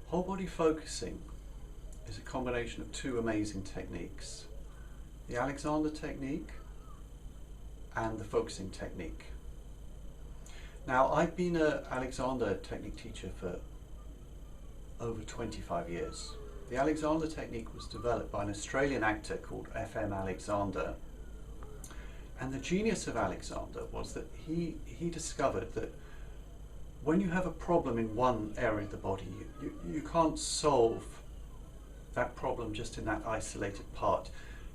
Whole body focusing is a combination of two amazing techniques. The Alexander technique and the focusing technique. Now, I've been an Alexander technique teacher for over 25 years. The Alexander technique was developed by an Australian actor called F.M. Alexander. And the genius of Alexander was that he discovered that when you have a problem in one area of the body, you can't solve that problem just in that isolated part.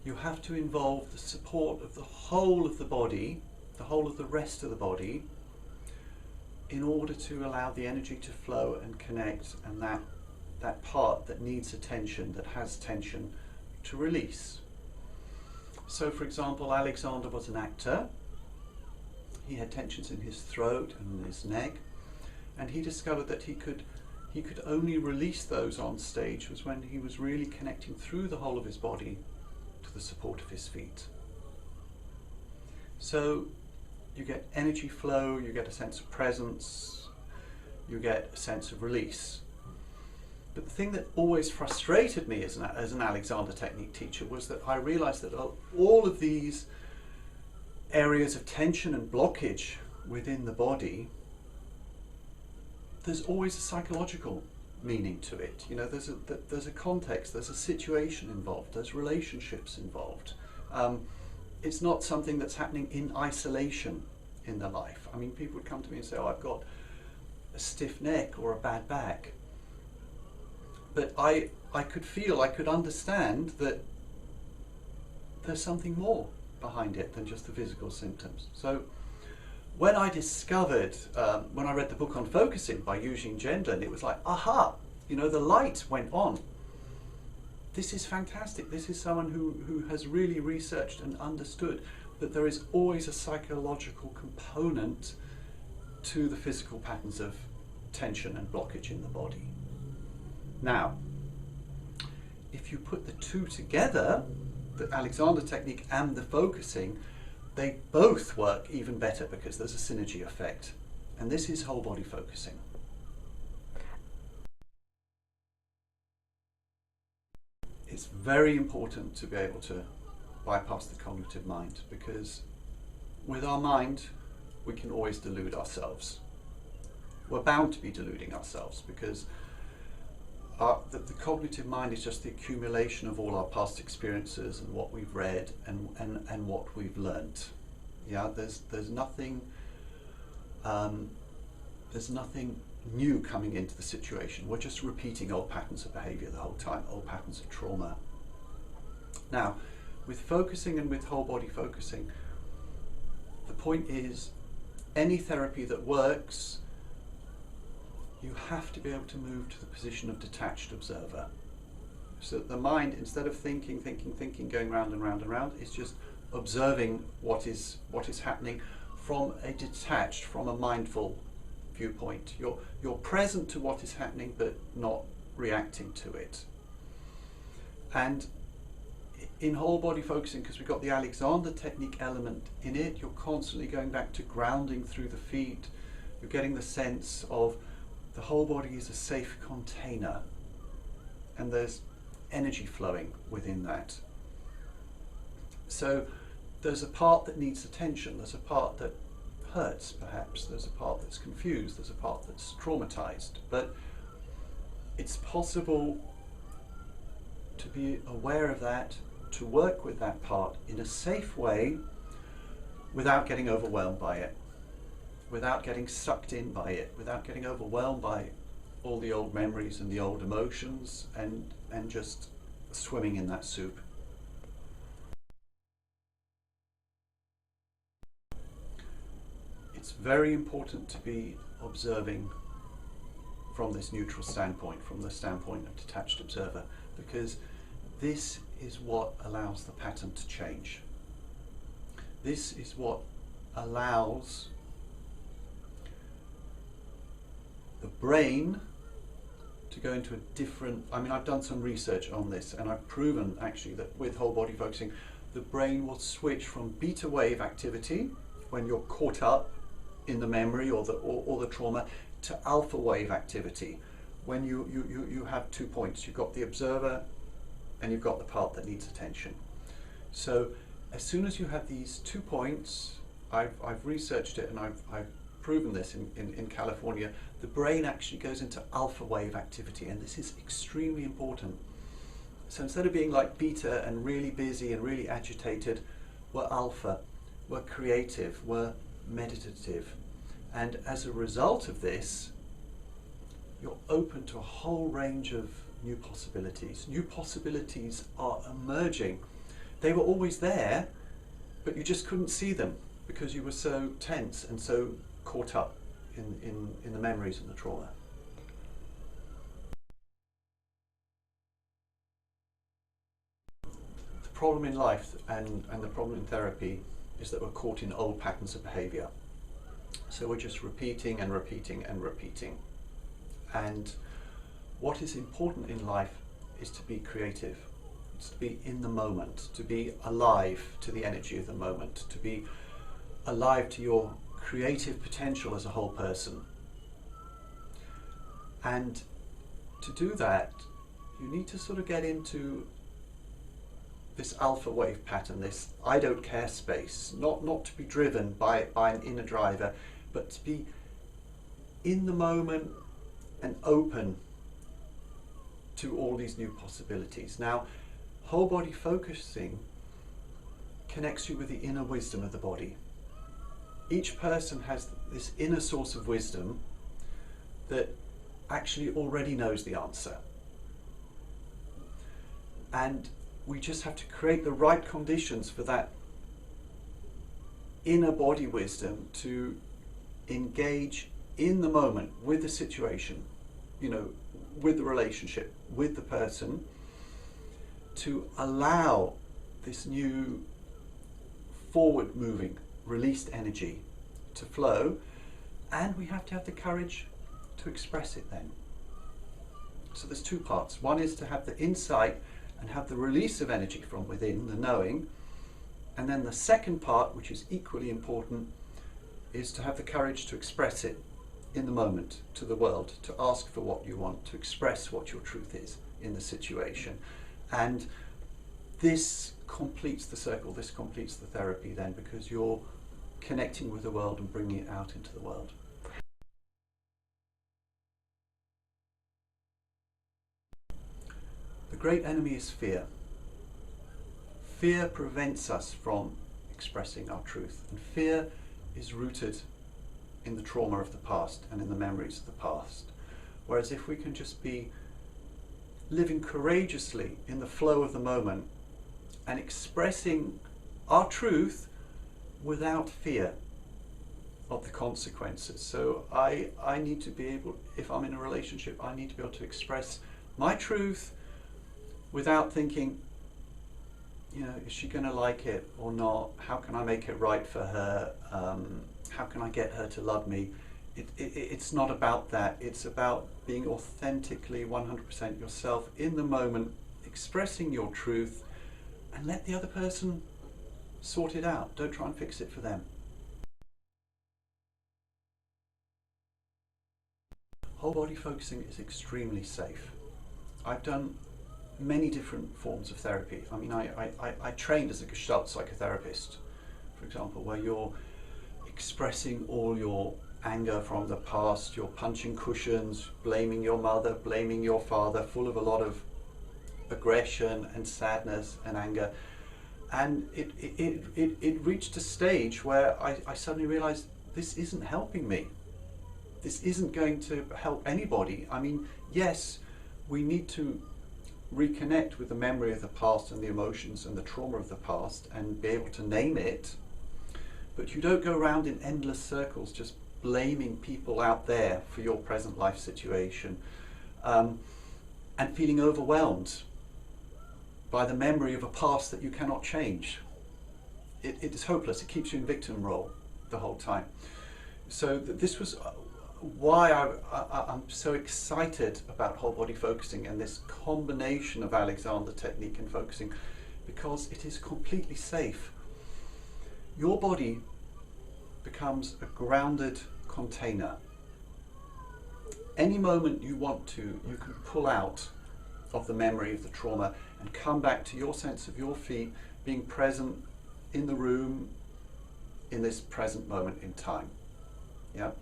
You have to involve the support of the whole of the body, the whole of the rest of the body, in order to allow the energy to flow and connect, and that part that needs attention, that has tension, to release. So, for example, Alexander was an actor. He had tensions in his throat and in his neck, and he discovered that he could only release those on stage was when he was really connecting through the whole of his body to the support of his feet. So you get energy flow, you get a sense of presence, you get a sense of release. But the thing that always frustrated me as an Alexander technique teacher was that I realized that all of these areas of tension and blockage within the body, there's always a psychological meaning to it. You know, there's a context, there's a situation involved, there's relationships involved. It's not something that's happening in isolation in the life. I mean, people would come to me and say, oh, I've got a stiff neck or a bad back. But I could understand that there's something more behind it than just the physical symptoms. So when I discovered, when I read the book on focusing by Eugene Gendlin, it was like, aha, you know, the light went on. This is fantastic. This is someone who has really researched and understood that there is always a psychological component to the physical patterns of tension and blockage in the body. Now, if you put the two together, the Alexander technique and the focusing, they both work even better because there's a synergy effect. And this is whole body focusing. It's very important to be able to bypass the cognitive mind, because with our mind, we can always delude ourselves. We're bound to be deluding ourselves because the cognitive mind is just the accumulation of all our past experiences and what we've read and what we've learnt. Yeah, there's nothing new coming into the situation. We're just repeating old patterns of behaviour the whole time, old patterns of trauma. Now, with focusing and with whole body focusing, the point is, any therapy that works, you have to be able to move to the position of detached observer. So that the mind, instead of thinking, going round and round and round, is just observing what is happening from a detached, from a mindful viewpoint. You're present to what is happening, but not reacting to it. And in whole body focusing, because we've got the Alexander technique element in it, you're constantly going back to grounding through the feet. You're getting the sense of the whole body is a safe container, and there's energy flowing within that. So there's a part that needs attention, there's a part that hurts perhaps, there's a part that's confused, there's a part that's traumatized, but it's possible to be aware of that, to work with that part in a safe way without getting overwhelmed by it, without getting sucked in by it, without getting overwhelmed by all the old memories and the old emotions and just swimming in that soup. It's very important to be observing from this neutral standpoint, from the standpoint of detached observer, because this is what allows the pattern to change. This is what allows the brain to go into a different, I mean, I've done some research on this and I've proven actually that with whole body focusing, the brain will switch from beta wave activity when you're caught up in the memory or the trauma to alpha wave activity when you have 2 points. You've got the observer and you've got the part that needs attention. So as soon as you have these 2 points, I've researched it and I've proven this in California, the brain actually goes into alpha wave activity, and this is extremely important. So instead of being like beta and really busy and really agitated, we're alpha, we're creative, we're meditative. And as a result of this, you're open to a whole range of new possibilities. New possibilities are emerging. They were always there, but you just couldn't see them because you were so tense and so caught up in the memories and the trauma. The problem in life and the problem in therapy is that we're caught in old patterns of behavior. So we're just repeating and repeating and repeating. And what is important in life is to be creative. It's to be in the moment, to be alive to the energy of the moment, to be alive to your creative potential as a whole person. And to do that, you need to sort of get into this alpha wave pattern, this I don't care space, not to be driven by an inner driver, but to be in the moment and open to all these new possibilities. Now, whole body focusing connects you with the inner wisdom of the body. Each person has this inner source of wisdom that actually already knows the answer. And we just have to create the right conditions for that inner body wisdom to engage in the moment with the situation, you know, with the relationship, with the person, to allow this new forward moving, released energy to flow, and we have to have the courage to express it then. So there's 2 parts. One is to have the insight and have the release of energy from within, the knowing, and then the second part, which is equally important, is to have the courage to express it in the moment to the world, to ask for what you want, to express what your truth is in the situation. And this completes the circle, this completes the therapy then, because you're connecting with the world and bringing it out into the world. The great enemy is fear. Fear prevents us from expressing our truth, and fear is rooted in the trauma of the past and in the memories of the past. Whereas if we can just be living courageously in the flow of the moment and expressing our truth without fear of the consequences. So I need to be able, if I'm in a relationship, I need to be able to express my truth without thinking, you know, is she going to like it or not? How can I make it right for her? How can I get her to love me? It's not about that. It's about being authentically 100% yourself in the moment, expressing your truth, and let the other person sort it out. Don't try and fix it for them. Whole body focusing is extremely safe. I've done many different forms of therapy. I mean, I trained as a Gestalt psychotherapist, for example, where you're expressing all your anger from the past, you're punching cushions, blaming your mother, blaming your father, full of a lot of aggression and sadness and anger. And it reached a stage where I suddenly realized this isn't helping me. This isn't going to help anybody. I mean, yes, we need to reconnect with the memory of the past and the emotions and the trauma of the past and be able to name it, but you don't go around in endless circles just blaming people out there for your present life situation and feeling overwhelmed by the memory of a past that you cannot change. It is hopeless. It keeps you in victim role the whole time. So this was why I'm so excited about whole body focusing and this combination of Alexander technique and focusing, because it is completely safe. Your body becomes a grounded container, any moment you want to, you can pull out of the memory of the trauma and come back to your sense of your feet being present in the room in this present moment in time. Yeah,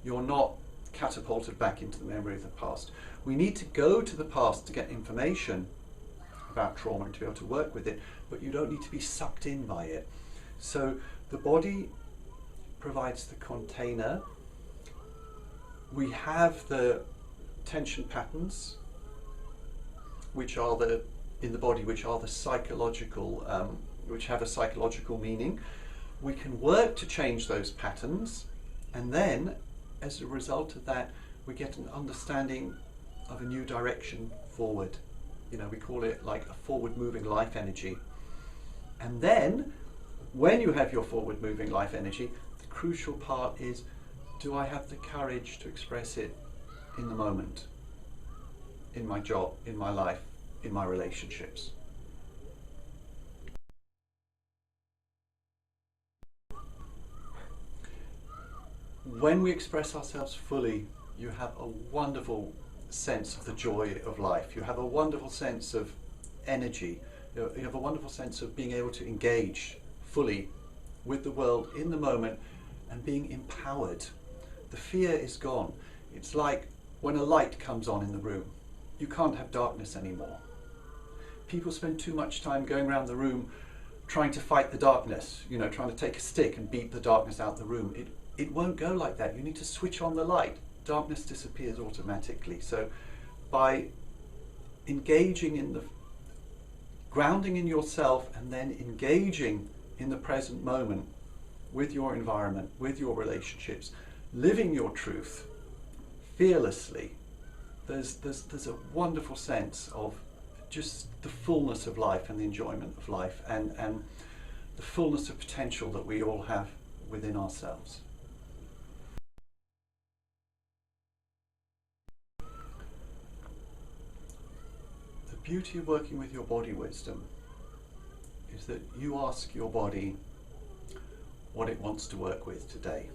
you're not catapulted back into the memory of the past. We need to go to the past to get information about trauma and to be able to work with it, but you don't need to be sucked in by it. So the body provides the container. We have the tension patterns, which are in the body, which are the psychological, which have a psychological meaning. We can work to change those patterns, and then as a result of that, we get an understanding of a new direction forward. You know, we call it like a forward moving life energy. And then when you have your forward moving life energy, the crucial part is, do I have the courage to express it in the moment, in my job, in my life, in my relationships? When we express ourselves fully, you have a wonderful sense of the joy of life. You have a wonderful sense of energy. You have a wonderful sense of being able to engage fully with the world in the moment and being empowered. The fear is gone. It's like when a light comes on in the room. You can't have darkness anymore. People spend too much time going around the room trying to fight the darkness, you know, trying to take a stick and beat the darkness out the room. It won't go like that. You need to switch on the light. Darkness disappears automatically. So by engaging in the grounding in yourself and then engaging in the present moment with your environment, with your relationships, living your truth fearlessly, there's a wonderful sense of just the fullness of life and the enjoyment of life and the fullness of potential that we all have within ourselves. The beauty of working with your body wisdom is that you ask your body what it wants to work with today.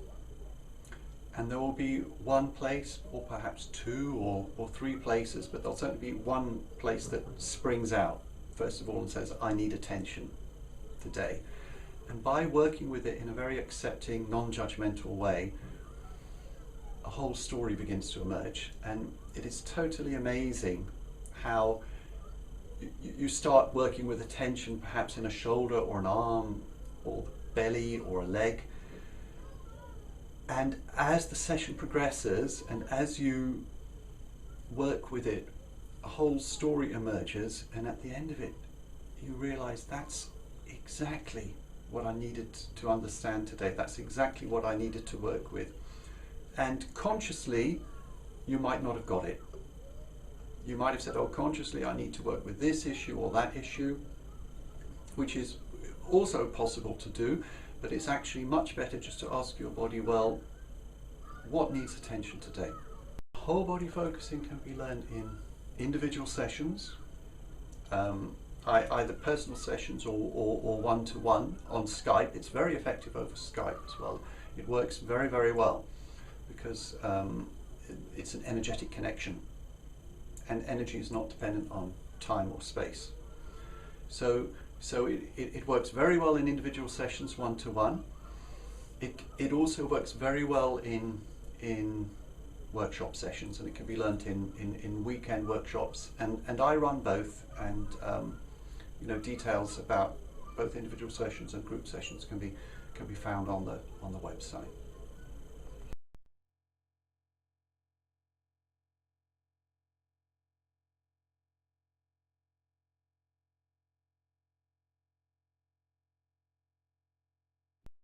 And there will be one place, or perhaps two or three places, but there'll certainly be one place that springs out, first of all, and says, I need attention today. And by working with it in a very accepting, non-judgmental way, a whole story begins to emerge. And it is totally amazing how you start working with attention perhaps in a shoulder or an arm or the belly or a leg. And as the session progresses and as you work with it, a whole story emerges, and at the end of it you realize that's exactly what I needed to understand today. That's exactly what I needed to work with. And consciously you might not have got it. You might have said, oh, consciously I need to work with this issue or that issue, which is also possible to do, but it's actually much better just to ask your body, well, what needs attention today? Whole body focusing can be learned in individual sessions, either personal sessions or one-to-one on Skype. It's very effective over Skype as well. It works very, very well because it's an energetic connection. And energy is not dependent on time or space. So it works very well in individual sessions, one-to-one. It also works very well in workshop sessions, and it can be learnt in weekend workshops. And I run both, and you know, details about both individual sessions and group sessions can be found on the website.